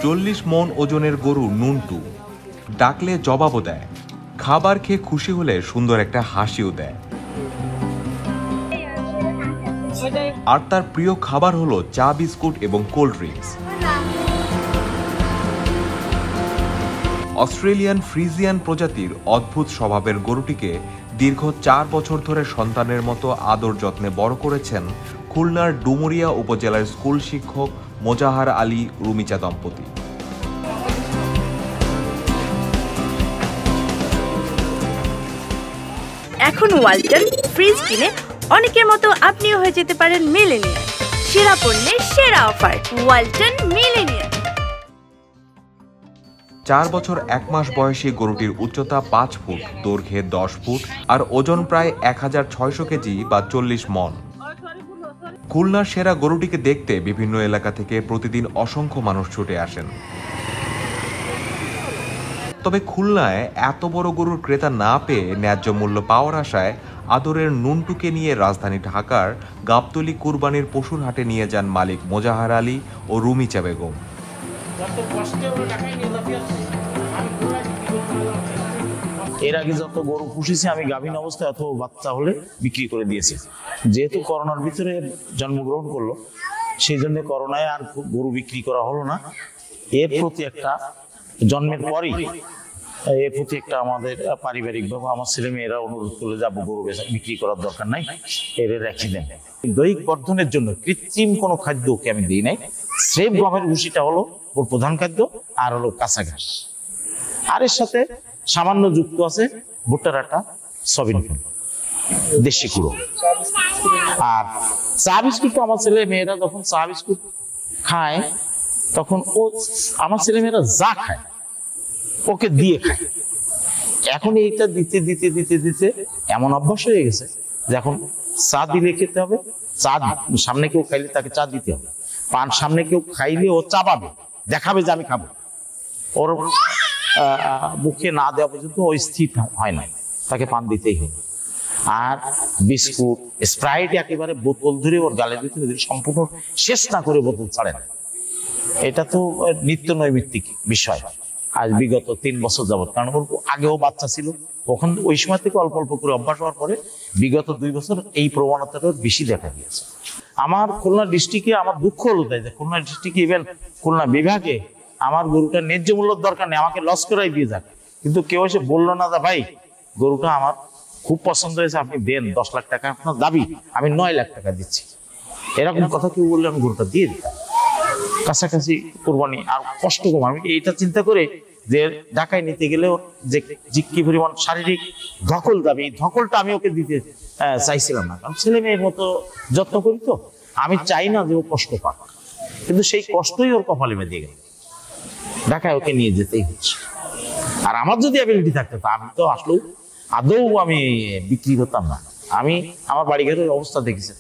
40 মন ওজনের গরু নুনটু, ডাকলে জবাবও দেয়, খাবার খেয়ে খুশি হলে সুন্দর একটা হাসিও দেয়। আর তার প্রিয় খাবার হলো চা, বিস্কুট এবং কোল্ড ড্রিঙ্কস। অস্ট্রেলিয়ান ফ্রিজিয়ান প্রজাতির অদ্ভুত স্বভাবের গরুটিকে দীর্ঘ 4 বছর ধরে সন্তানের মতো আদর যত্নে বড় করেছেন খুলনার ডুমুরিয়া উপজেলার স্কুল শিক্ষক মোজাহার আলী রুমিচা দম্পতি। এখন ওয়ালটন ফ্রিজ কিনে অনেকের মতো আপনিও হয়ে যেতে পারেন মিলেনিয়ার। সেরা পণ্যের সেরা অফার, ওয়ালটন মিলেনিয়ার। 4 বছর 1 মাস বয়সী গরুটির উচ্চতা 5 ফুট, দৈর্ঘ্যে 10 ফুট আর ওজন প্রায় 1600 কেজি বা 40 মন। খুলনার সেরা গরুটিকে দেখতে বিভিন্ন এলাকা থেকে প্রতিদিন অসংখ্য মানুষ ছুটে আসেন। তবে খুলনায় এত বড় গরুর ক্রেতা না পেয়ে ন্যায্য মূল্য পাওয়ার আশায় আদরের নুনটুকে নিয়ে রাজধানী ঢাকার গাবতলী কুরবানির পশুর হাটে নিয়ে যান মালিক মোজাহার আলী ও রুমিচা বেগম। এর আগে যত গরু পুষেছি আমি গাভীন অবস্থায় অথবা বাচ্চা হলে বিক্রি করে দিয়েছি। যেহেতু করোনার ভিতরে জন্মগ্রহণ করলো, সেই জন্য করোনায় আর গরু বিক্রি করা হলো না। এর প্রতি একটা জন্মের পরেই এর প্রতি একটা আমাদের পারিবারিকভাবে আমার ছেলে মেয়েরা অনুরোধ করলে যাবো, গরু বিক্রি করার দরকার নাই, এর রেখে দেন। দৈহিক বর্ধনের জন্য কৃত্রিম কোনো খাদ্য ওকে আমি দিই নাই। স্রেফ গমের ভুসিটা হলো ওর প্রধান খাদ্য, আর হলো কাঁচা ঘাস, আর এর সাথে সামান্য যুক্ত আছে ভুট্টার আটা, সয়াবিন ফুল, দেশি কুড়ো আর চা বিস্কুট। আমার ছেলে মেয়েরা যখন চা বিস্কুট খায় তখন ও আমার ছেলে মেয়েরা যা খায় ওকে দিয়ে খায়। এখন এইটা দিতে দিতে দিতে দিতে এমন অভ্যাস হয়ে গেছে যে এখন চা দিলে খেতে হবে, চা সামনে কেউ খাইলে তাকে চা দিতে হবে, পান সামনে কেউ খাইলে ও চাবাবে, দেখাবে যে আমি খাবো। ওর মুখে না দেওয়া পর্যন্ত ও স্থির হয় না, তাকে পান দিতেই হবে। আর বিস্কুট, স্প্রাইট একেবারে বোতল ধরে ওর গালের ভিতরে সম্পূর্ণ শেষ না করে বোতল ছাড়ে না। এটা তো নিত্য নৈমিত্তিক বিষয় আজ বিগত 3 বছর যাবত। কারণ ওর আগেও বাচ্চা ছিল, ওখান ওই সময় থেকে অল্প অল্প করে অভ্যাস হওয়ার পরে বিগত 2 বছর এই প্রবণতাটা বেশি দেখা গিয়েছে। আমার খুলনা ডিস্ট্রিক্টে আমার দুঃখ হলো তাই যে খুলনা ডিস্ট্রিক্টে ইভেন খুলনা বিভাগে আমার গরুটা ন্যায্য মূল্যের দরকার নেই, আমাকে লস করাই দিয়ে যাক, কিন্তু কেউ এসে বললো না যে ভাই গরুটা আমার খুব পছন্দ হয়েছে, আপনি দেন 10 লাখ টাকা আপনার দাবি, আমি 9 লাখ টাকা দিচ্ছি, এরকম কথা কেউ বললে আমি গরুটা দিয়ে দিতাম। কাছাকাছি কোরবানি আর কষ্ট কম। আমি এইটা চিন্তা করে যে ঢাকায় নিতে গেলেও যে কি পরিমাণ শারীরিক ধকল দাবি, এই ধকলটা আমি ওকে দিতে চাইছিলাম না, কারণ ছেলে মেয়ের মতো যত্ন করি তো, আমি চাই না যে ও কষ্ট পাক, কিন্তু সেই কষ্টই ওর কপালে বেঁধে গেল, ঢাকায় ওকে নিয়ে যেতেই হচ্ছে। আর আমার যদি অ্যাবিলিটি থাকতো তা আমি তো আসলেও আদৌ আমি বিক্রি করতাম না। আমি আমার বাড়িঘরের অবস্থা দেখেছি,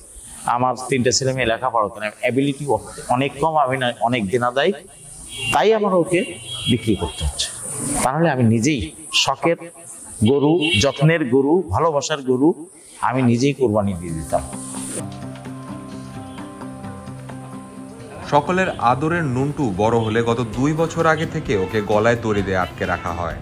আমার 3টে ছেলে মেয়ে লেখাপড়া করে, অ্যাবিলিটি অনেক কম, আমি না অনেক দিনাদায়ী, তাই আমার ওকে বিক্রি করতে হচ্ছে। তাহলে আমি নিজেই শখের গরু, যত্নের গরু, ভালোবাসার গরু আমি নিজেই কোরবানি দিয়ে দিতাম। সকলের আদরের নুনটু বড় হলে গত 2 বছর আগে থেকে ওকে গলায় দড়ি দিয়ে আটকে রাখা হয়।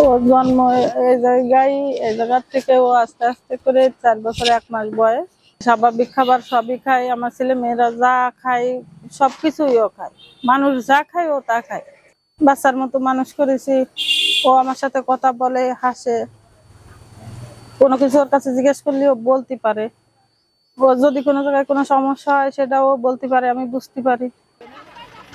ওর জন্ম এই জায়গার থেকে ও আস্তে আস্তে করে 4 বছর 1 মাস বয়স। স্বাভাবিক খাবার সবই খায়, আমার ছেলে মেয়েরা যা খায় সবকিছুই ও খায়, মানুষ যা খায় ও তা খায়। বাচ্চার মতো মানুষ করেছি, ও আমার সাথে কথা বলে, হাসে, কোনো কিছু ওর কাছে জিজ্ঞেস করলে ও বলতে পারে, ও যদি কোনো জায়গায় কোনো সমস্যা হয় সেটাও বলতে পারে, আমি বুঝতে পারি।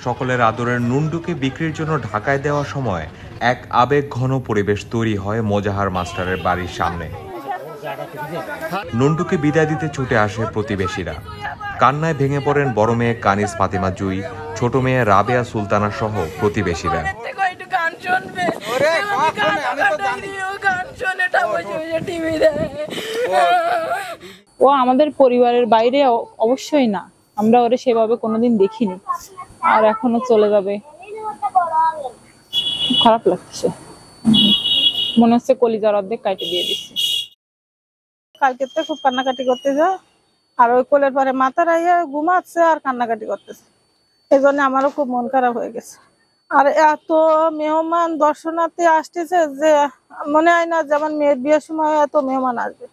সকলের আদরের নুনটুকে বিক্রির জন্য ঢাকায় দেওয়ার সময় এক আবেগ ঘন পরিবেশ তৈরি হয় মোজাহার মাস্টারের বাড়ির সামনে। নুনটুকে বিদায় দিতে ছুটে আসে প্রতিবেশীরা। কান্নায় ভেঙে পড়েন বড় মেয়ে কানিস ফাতেমা জুই, ছোট মেয়ে রাবেয়া সুলতানা সহ প্রতিবেশীরা। ও আমাদের পরিবারের বাইরে অবশ্যই না, আমরা ওরে সেভাবে কোনোদিন দেখিনি, আর এখনো চলে যাবে, খারাপ লাগছে। মনে হচ্ছে কলিজার অর্ধেক কাটে দিয়ে দিচ্ছে। কালকে তো খুব কান্নাকাটি করতেছে, আর ওই কোলের পরে মাথা রাইয়া ঘুমাচ্ছে আর কান্নাকাটি করতেছে। এই জন্য আমারও খুব মন খারাপ হয়ে গেছে। আর এত মেহমান দর্শনার্থী আসতেছে যে মনে হয় না যে আমার মেয়ের বিয়ের সময় এত মেহমান আসবে।